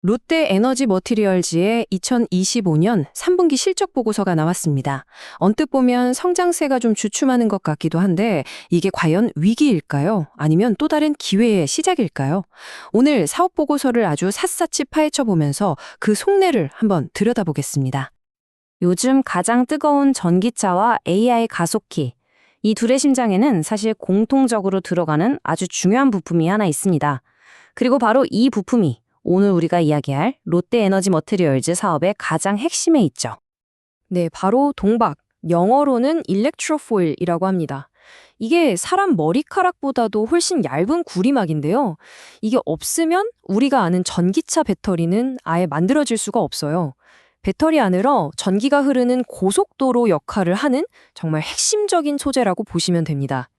롯데 에너지 머티리얼즈의 2025년 3분기 실적 보고서가 나왔습니다. 언뜻 보면 성장세가 좀 주춤하는 것 같기도 한데 이게 과연 위기일까요? 아니면 또 다른 기회의 시작일까요? 오늘 사업 보고서를 아주 샅샅이 파헤쳐 보면서 그 속내를 한번 들여다보겠습니다. 요즘 가장 뜨거운 전기차와 AI 가속기. 이 둘의 심장에는 사실 공통적으로 들어가는 아주 중요한 부품이 하나 있습니다. 그리고 바로 이 부품이 오늘 우리가 이야기할 롯데 에너지 머티리얼즈 사업의 가장 핵심에 있죠. 네, 바로 동박, 영어로는 일렉트로포일이라고 합니다. 이게 사람 머리카락보다도 훨씬 얇은 구리막인데요. 이게 없으면 우리가 아는 전기차 배터리는 아예 만들어질 수가 없어요. 배터리 안으로 전기가 흐르는 고속도로 역할을 하는 정말 핵심적인 소재라고 보시면 됩니다.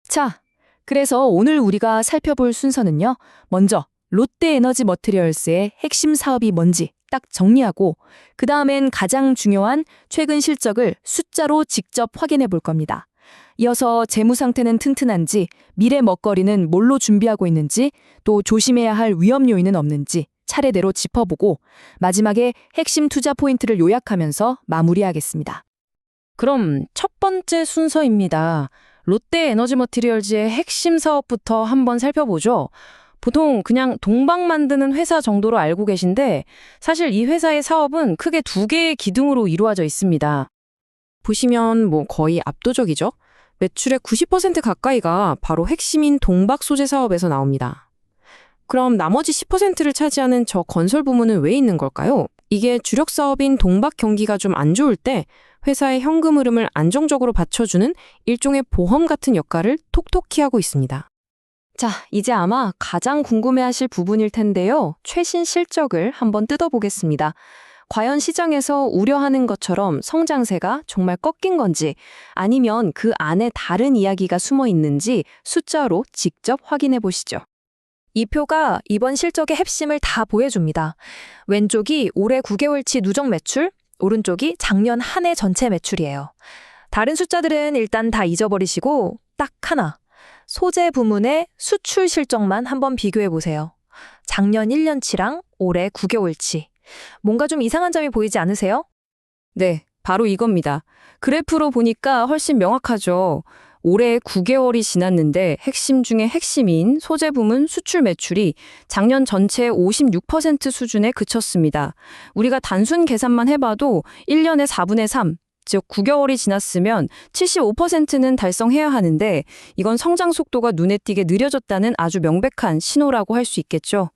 자, 그래서 오늘 우리가 살펴볼 순서는요. 먼저 롯데 에너지 머티리얼스의 핵심 사업이 뭔지 딱 정리하고 그 다음엔 가장 중요한 최근 실적을 숫자로 직접 확인해 볼 겁니다. 이어서 재무 상태는 튼튼한지, 미래 먹거리는 뭘로 준비하고 있는지, 또 조심해야 할 위험 요인은 없는지 차례대로 짚어보고 마지막에 핵심 투자 포인트를 요약하면서 마무리하겠습니다. 그럼 첫 번째 순서입니다. 롯데 에너지 머티리얼즈의 핵심 사업부터 한번 살펴보죠. 보통 그냥 동박 만드는 회사 정도로 알고 계신데 사실 이 회사의 사업은 크게 두 개의 기둥으로 이루어져 있습니다. 보시면 거의 압도적이죠? 매출의 90% 가까이가 바로 핵심인 동박 소재 사업에서 나옵니다. 그럼 나머지 10%를 차지하는 저 건설 부문은 왜 있는 걸까요? 이게 주력 사업인 동박 경기가 좀 안 좋을 때 회사의 현금 흐름을 안정적으로 받쳐주는 일종의 보험 같은 역할을 톡톡히 하고 있습니다. 자, 이제 아마 가장 궁금해하실 부분일 텐데요. 최신 실적을 한번 뜯어보겠습니다. 과연 시장에서 우려하는 것처럼 성장세가 정말 꺾인 건지 아니면 그 안에 다른 이야기가 숨어 있는지 숫자로 직접 확인해 보시죠. 이 표가 이번 실적의 핵심을 다 보여줍니다. 왼쪽이 올해 9개월치 누적 매출, 오른쪽이 작년 한 해 전체 매출이에요. 다른 숫자들은 일단 다 잊어버리시고 딱 하나. 소재 부문의 수출 실적만 한번 비교해 보세요. 작년 1년치랑 올해 9개월치. 뭔가 좀 이상한 점이 보이지 않으세요? 네, 바로 이겁니다. 그래프로 보니까 훨씬 명확하죠. 올해 9개월이 지났는데 핵심 중에 핵심인 소재 부문 수출 매출이 작년 전체의 56% 수준에 그쳤습니다. 우리가 단순 계산만 해봐도 1년의 4분의 3, 즉 9개월이 지났으면 75%는 달성해야 하는데 이건 성장 속도가 눈에 띄게 느려졌다는 아주 명백한 신호라고 할 수 있겠죠.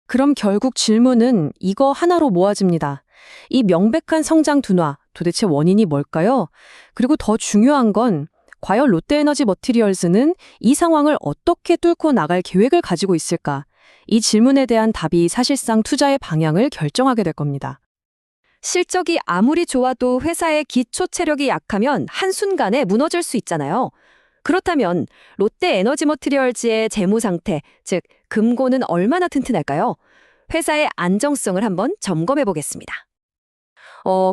그럼 결국 질문은 이거 하나로 모아집니다. 이 명백한 성장 둔화, 도대체 원인이 뭘까요? 그리고 더 중요한 건 과연 롯데에너지 머티리얼즈는 이 상황을 어떻게 뚫고 나갈 계획을 가지고 있을까? 이 질문에 대한 답이 사실상 투자의 방향을 결정하게 될 겁니다. 실적이 아무리 좋아도 회사의 기초 체력이 약하면 한순간에 무너질 수 있잖아요. 그렇다면 롯데 에너지 머티리얼즈의 재무 상태, 즉 금고는 얼마나 튼튼할까요? 회사의 안정성을 한번 점검해 보겠습니다.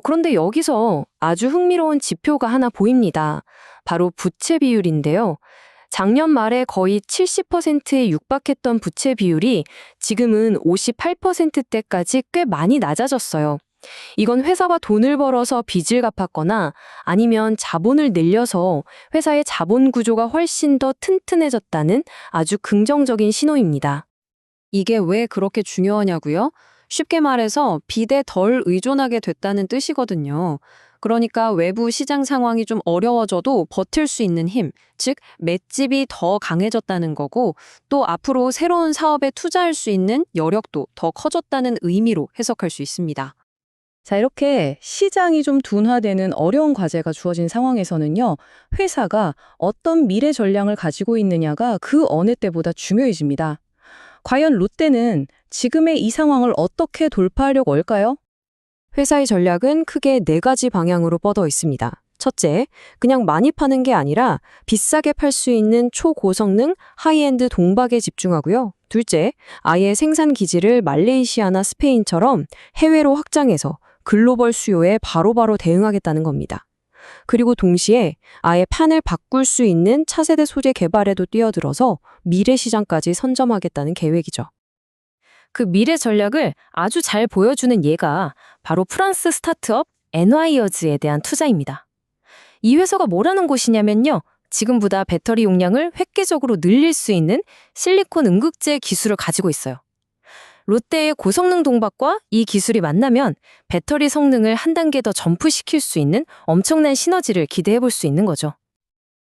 그런데 여기서 아주 흥미로운 지표가 하나 보입니다. 바로 부채 비율인데요. 작년 말에 거의 70%에 육박했던 부채 비율이 지금은 58%대까지 꽤 많이 낮아졌어요. 이건 회사가 돈을 벌어서 빚을 갚았거나 아니면 자본을 늘려서 회사의 자본 구조가 훨씬 더 튼튼해졌다는 아주 긍정적인 신호입니다. 이게 왜 그렇게 중요하냐고요? 쉽게 말해서 빚에 덜 의존하게 됐다는 뜻이거든요. 그러니까 외부 시장 상황이 좀 어려워져도 버틸 수 있는 힘, 즉 맷집이 더 강해졌다는 거고 또 앞으로 새로운 사업에 투자할 수 있는 여력도 더 커졌다는 의미로 해석할 수 있습니다. 자, 이렇게 시장이 좀 둔화되는 어려운 과제가 주어진 상황에서는요, 회사가 어떤 미래 전략을 가지고 있느냐가 그 어느 때보다 중요해집니다. 과연 롯데는 지금의 이 상황을 어떻게 돌파하려고 할까요? 회사의 전략은 크게 4가지 방향으로 뻗어 있습니다. 첫째, 그냥 많이 파는 게 아니라 비싸게 팔 수 있는 초고성능 하이엔드 동박에 집중하고요. 둘째, 아예 생산 기지를 말레이시아나 스페인처럼 해외로 확장해서 글로벌 수요에 바로바로 대응하겠다는 겁니다. 그리고 동시에 아예 판을 바꿀 수 있는 차세대 소재 개발에도 뛰어들어서 미래 시장까지 선점하겠다는 계획이죠. 그 미래 전략을 아주 잘 보여주는 예가 바로 프랑스 스타트업 엔와이어즈에 대한 투자입니다. 이 회사가 뭐라는 곳이냐면요. 지금보다 배터리 용량을 획기적으로 늘릴 수 있는 실리콘 음극재 기술을 가지고 있어요. 롯데의 고성능 동박과 이 기술이 만나면 배터리 성능을 한 단계 더 점프시킬 수 있는 엄청난 시너지를 기대해 볼 수 있는 거죠.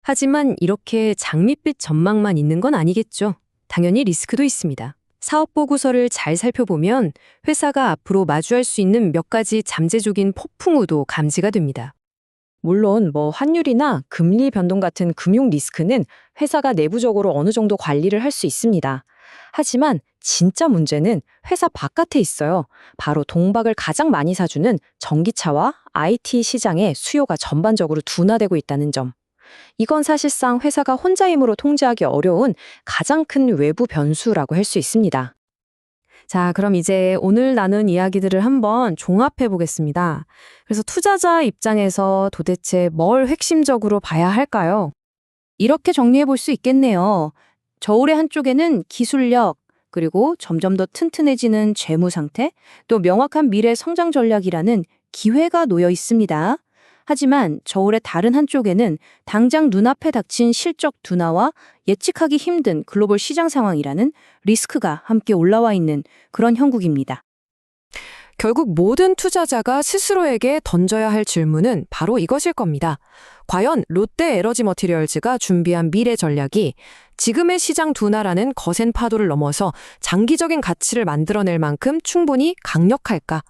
하지만 이렇게 장밋빛 전망만 있는 건 아니겠죠. 당연히 리스크도 있습니다. 사업 보고서를 잘 살펴보면 회사가 앞으로 마주할 수 있는 몇 가지 잠재적인 폭풍우도 감지가 됩니다. 물론 환율이나 금리 변동 같은 금융 리스크는 회사가 내부적으로 어느 정도 관리를 할 수 있습니다. 하지만 진짜 문제는 회사 바깥에 있어요. 바로 동박을 가장 많이 사주는 전기차와 IT 시장의 수요가 전반적으로 둔화되고 있다는 점. 이건 사실상 회사가 혼자 힘으로 통제하기 어려운 가장 큰 외부 변수라고 할 수 있습니다. 자, 그럼 이제 오늘 나눈 이야기들을 한번 종합해 보겠습니다. 그래서 투자자 입장에서 도대체 뭘 핵심적으로 봐야 할까요? 이렇게 정리해 볼 수 있겠네요. 저울의 한쪽에는 기술력, 그리고 점점 더 튼튼해지는 재무 상태, 또 명확한 미래 성장 전략이라는 기회가 놓여 있습니다. 하지만 저울의 다른 한쪽에는 당장 눈앞에 닥친 실적 둔화와 예측하기 힘든 글로벌 시장 상황이라는 리스크가 함께 올라와 있는 그런 형국입니다. 결국 모든 투자자가 스스로에게 던져야 할 질문은 바로 이것일 겁니다. 과연 롯데 에너지 머티리얼즈가 준비한 미래 전략이 지금의 시장 둔화라는 거센 파도를 넘어서 장기적인 가치를 만들어낼 만큼 충분히 강력할까?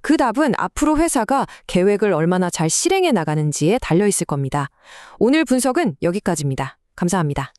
그 답은 앞으로 회사가 계획을 얼마나 잘 실행해 나가는지에 달려 있을 겁니다. 오늘 분석은 여기까지입니다. 감사합니다.